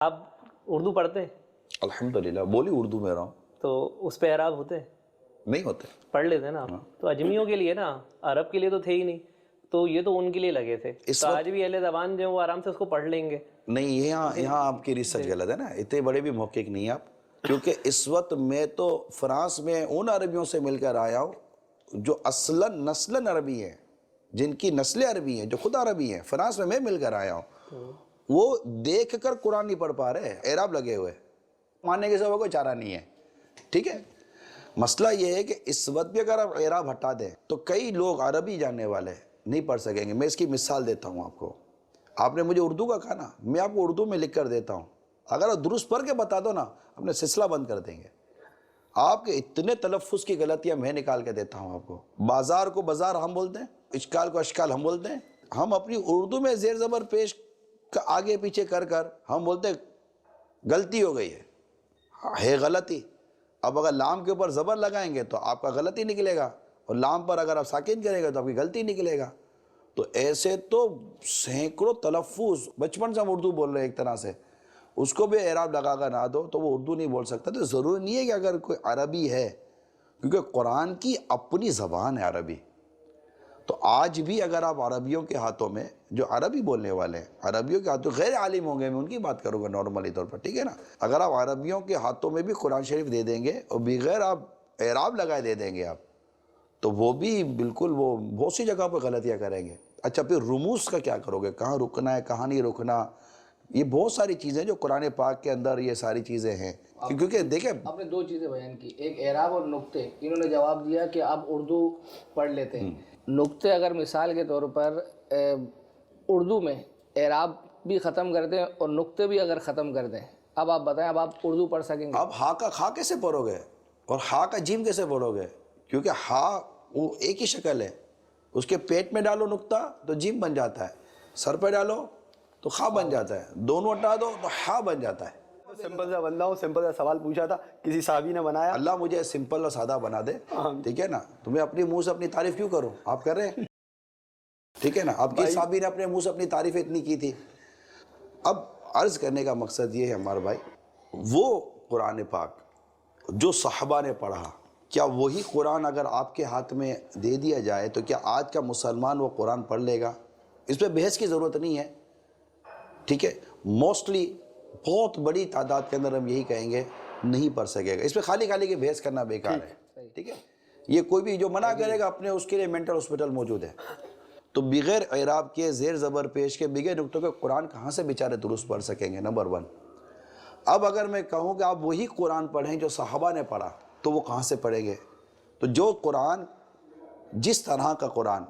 آپ اردو پڑھتے ہیں؟ الحمدللہ بولی اردو میں رہا ہوں. تو اس پہ اعراب ہوتے ہیں؟ نہیں ہوتے. پڑھ لیتے ہیں نا آپ. تو اجمیوں کے لیے نا، عرب کے لیے تو تھے ہی نہیں، تو یہ تو ان کے لیے لگے تھے. تو آج بھی اہل زبان جو ہیں وہ آرام سے اس کو پڑھ لیں گے. نہیں، یہاں آپ کی ریسرچ غلط ہے نا. اتنے بڑے بھی محقق نہیں ہیں آپ، کیونکہ اس وقت میں تو فرانس میں ان عربیوں سے مل کر آیا ہوں جو اصلاً نسلاً عربی ہیں، جن کی نسلیں عربی ہیں، جو خود عربی ہیں. فرانس میں مل کر آیا ہوں. وہ دیکھ کر قرآن نہیں پڑھ پا رہے، اعراب لگے ہوئے. ماننے کے سوا کوئی چارہ نہیں ہے. ٹھیک ہے. مسئلہ یہ ہے کہ اس وقت بھی اگر آپ اعراب ہٹا دیں تو کئی لوگ عربی جاننے والے نہیں پڑھ سکیں گے. میں اس کی مثال دیتا ہوں آپ کو. آپ نے مجھے اردو کا کہا نا، میں آپ کو اردو میں لکھ کر دیتا ہوں. اگر آپ درست پڑھ کے بتا دو نا، اپنے سلسلہ بند کر دیں گے. آپ کے اتنے تلفظ کی غلطیاں میں نکال کے دیتا ہوں آپ کو. بازار کو بازار ہم بولتے ہیں، اشکال کو اشکال ہم بولتے ہیں. ہم اپنی اردو میں زیر زبر پیش آگے پیچھے کر ہم بولتے ہیں غلطی ہو گئی ہے غلطی. اب اگر لام کے اوپر زبر لگائیں گے تو آپ کا غلطی نکلے گا، اور لام پر اگر آپ ساکن کریں گے تو آپ کی غلطی نکلے گا. تو ایسے تو سینکڑوں تلفظ بچپن سے ہم اردو بول رہے ہیں ایک طرح سے، اس کو بھی اعراب لگا کر نہ دو تو وہ اردو نہیں بول سکتا. تو ضروری نہیں ہے کہ اگر کوئی عربی ہے، کیونکہ قرآن کی اپنی زبان ہے عربی. تو آج بھی اگر آپ عربیوں کے ہاتھوں میں، جو عربی بولنے والے ہیں، عربیوں کے ہاتھوں غیر عالم ہوں گے، میں ان کی بات کروں گا نارملی طور پر، ٹھیک ہے نا. اگر آپ عربیوں کے ہاتھوں میں بھی قرآن شریف دے دیں گے اور بغیر آپ اعراب لگائے دے دیں گے آپ، تو وہ بھی بالکل وہ بہت سی جگہ پہ غلطیاں کریں گے. اچھا، پھر رموز کا کیا کرو گے؟ کہاں رکنا ہے، کہاں نہیں رکنا؟ یہ بہت ساری چیزیں جو قرآن پاک کے اندر یہ ساری چیزیں ہیں. کیونکہ دیکھیں، آپ نے دو چیزیں بیان کی، ایک اعراب اور نقطے. انہوں نے جواب دیا کہ آپ اردو پڑھ لیتے ہیں. نقطے اگر مثال کے طور پر اردو میں اعراب بھی ختم کر دیں اور نقطے بھی اگر ختم کر دیں، اب آپ بتائیں، اب آپ اردو پڑھ سکیں گے؟ آپ ہا کا خا کیسے پڑھو گے اور ہا کا جیم کیسے پڑھو گے؟ کیونکہ ہا وہ ایک ہی شکل ہے. اس کے پیٹ میں ڈالو نقطہ تو جیم بن جاتا ہے، سر پہ ڈالو تو خا بن جاتا ہے، دونوں ہٹا دو تو ہا بن جاتا ہے. سمپل سا بندہ ہوں، سمپل سا سوال پوچھا تھا، کسی صحابی نے بنایا. اللہ مجھے سمپل اور سادہ بنا دے، ٹھیک ہے نا. تو میں اپنی منہ سے اپنی تعریف کیوں کروں؟ آپ کر رہے ہیں، ٹھیک ہے نا. آپ کی صحابی نے اپنے منہ سے اپنی تعریف اتنی کی تھی. اب عرض کرنے کا مقصد یہ ہے ہمارے بھائی، وہ قرآن پاک جو صحابہ نے پڑھا، کیا وہی قرآن اگر آپ کے ہاتھ میں دے دیا جائے تو کیا آج کا مسلمان وہ قرآن پڑھ لے گا؟ اس پہ بحث کی ضرورت نہیں ہے. ٹھیک ہے. موسٹلی بہت بڑی تعداد کے اندر ہم یہی کہیں گے نہیں پڑھ سکے گا. اس پہ خالی کے بحث کرنا بیکار ہے. ٹھیک ہے. یہ کوئی بھی جو منع کرے گا اپنے، اس کے لیے مینٹل ہاسپٹل موجود ہے. تو بغیر اعراب کے، زیر زبر پیش کے، بغیر نقطوں کے قرآن کہاں سے بیچارے درست پڑھ سکیں گے؟ نمبر 1. اب اگر میں کہوں کہ آپ وہی قرآن پڑھیں جو صحابہ نے پڑھا، تو وہ کہاں سے پڑھیں گے؟ تو جو قرآن، جس طرح کا قرآن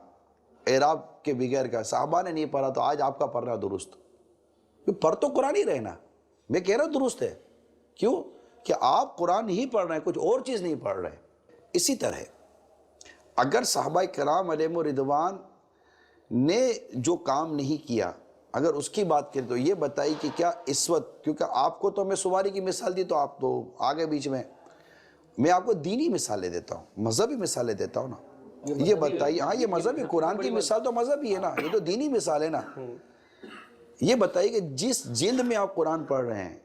اعراب کے بغیر کا صحابہ نے نہیں پڑھا، تو آج آپ کا پڑھنا درست؟ پڑھ تو قرآن ہی رہنا. میں کہہ رہا ہوں درست ہے. کیوں؟ کہ آپ قرآن ہی پڑھ رہے ہیں، کچھ اور چیز نہیں پڑھ رہے. اسی طرح اگر صحابہ کرام علیہم الرضوان نے جو کام نہیں کیا، اگر اس کی بات کریں تو یہ بتائی کہ کیا اس وقت، کیونکہ آپ کو تو میں سواری کی مثال دی تو آپ تو آگے بیچ میں آپ کو دینی مثالیں دیتا ہوں، مذہبی مثالیں دیتا ہوں نا. یہ بتائیے، ہاں یہ مذہبی، قرآن کی مثال تو مذہبی ہے نا، یہ تو دینی مثال ہے نا. یہ بتائیے کہ جس جلد میں آپ قرآن پڑھ رہے ہیں،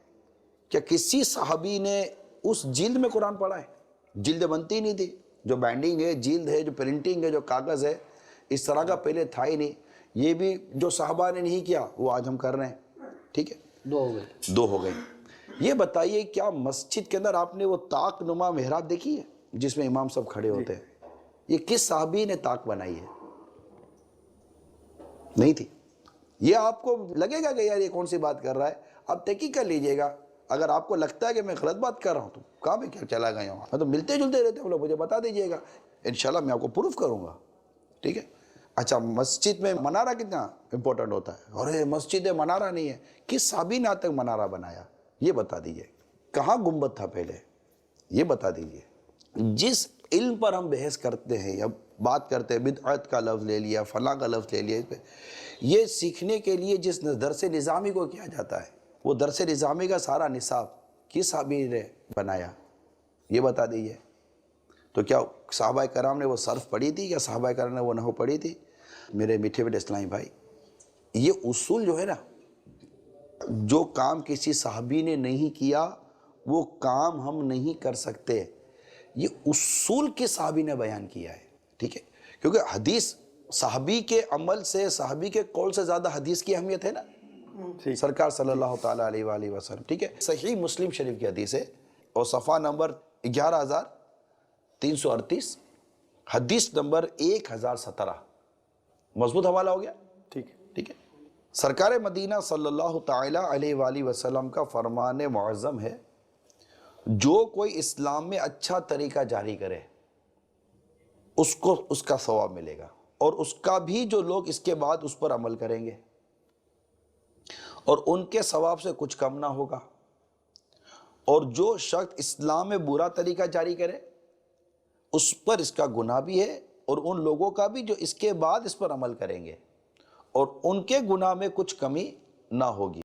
کیا کسی صحابی نے اس جلد میں قرآن پڑھا ہے؟ جلد بنتی نہیں تھی. جو بائنڈنگ ہے، جلد ہے، جو پرنٹنگ ہے، جو کاغذ ہے، اس طرح کا پہلے تھا ہی نہیں. یہ بھی جو صحابہ نے نہیں کیا وہ آج ہم کر رہے ہیں. ٹھیک ہے. 2 ہو گئی. یہ بتائیے کیا مسجد کے اندر آپ نے وہ طاق نما محراب دیکھی ہے جس میں امام صاحب کھڑے ہوتے ہیں؟ یہ کس صحابی نے طاق بنائی ہے؟ نہیں تھی. یہ آپ کو لگے گا کہ یار یہ کون سی بات کر رہا ہے، آپ تحقیق کر لیجئے گا. اگر آپ کو لگتا ہے کہ میں غلط بات کر رہا ہوں تو کہاں پہ کیا چلا گیا ہوں، میں تو ملتے جلتے رہتے ہیں، مجھے بتا دیجئے گا، انشاءاللہ میں آپ کو پروف کروں گا. ٹھیک ہے. اچھا، مسجد میں منارہ کتنا امپورٹنٹ ہوتا ہے؟ ارے مسجد منارہ نہیں ہے. کس صحابی نے آج تک منارہ بنایا؟ یہ بتا دیجئے. کہاں گنبد تھا پہلے؟ یہ بتا دیجئے. جس علم پر ہم بحث کرتے ہیں یا بات کرتے ہیں، بدعت کا لفظ لے لیا، فلاں کا لفظ لے لیا، یہ سیکھنے کے لیے جس درس نظامی کو کیا جاتا ہے، وہ درس نظامی کا سارا نصاب کس صحابی نے بنایا؟ یہ بتا دیجئے. تو کیا صحابہ کرام نے وہ صرف پڑھی تھی، یا صحابہ کرام نے وہ نحو پڑھی تھی؟ میرے میٹھے میٹھے اسلامی بھائی، یہ اصول جو ہے نا، جو کام کسی صحابی نے نہیں کیا وہ کام ہم نہیں کر سکتے، یہ اصول کے صحابی نے بیان کیا ہے، ٹھیک ہے؟ کیونکہ حدیث صحابی کے عمل سے، صحابی کے قول سے زیادہ حدیث کی اہمیت ہے نا، سرکار صلی اللہ تعالیٰ علیہ وآلہ وسلم، ٹھیک ہے؟ صحیح مسلم شریف کی حدیث ہے اور صفحہ نمبر 11338، حدیث نمبر 1017، مضبوط حوالہ ہو گیا، ٹھیک ہے؟ سرکار مدینہ صلی اللہ تعالیٰ علیہ وآلہ وسلم کا فرمان معظم ہے، جو کوئی اسلام میں اچھا طریقہ جاری کرے اس کو اس کا ثواب ملے گا، اور اس کا بھی جو لوگ اس کے بعد اس پر عمل کریں گے اور ان کے ثواب سے کچھ کم نہ ہوگا، اور جو شخص اسلام میں برا طریقہ جاری کرے اس پر اس کا گناہ بھی ہے، اور ان لوگوں کا بھی جو اس کے بعد اس پر عمل کریں گے اور ان کے گناہ میں کچھ کمی نہ ہوگی۔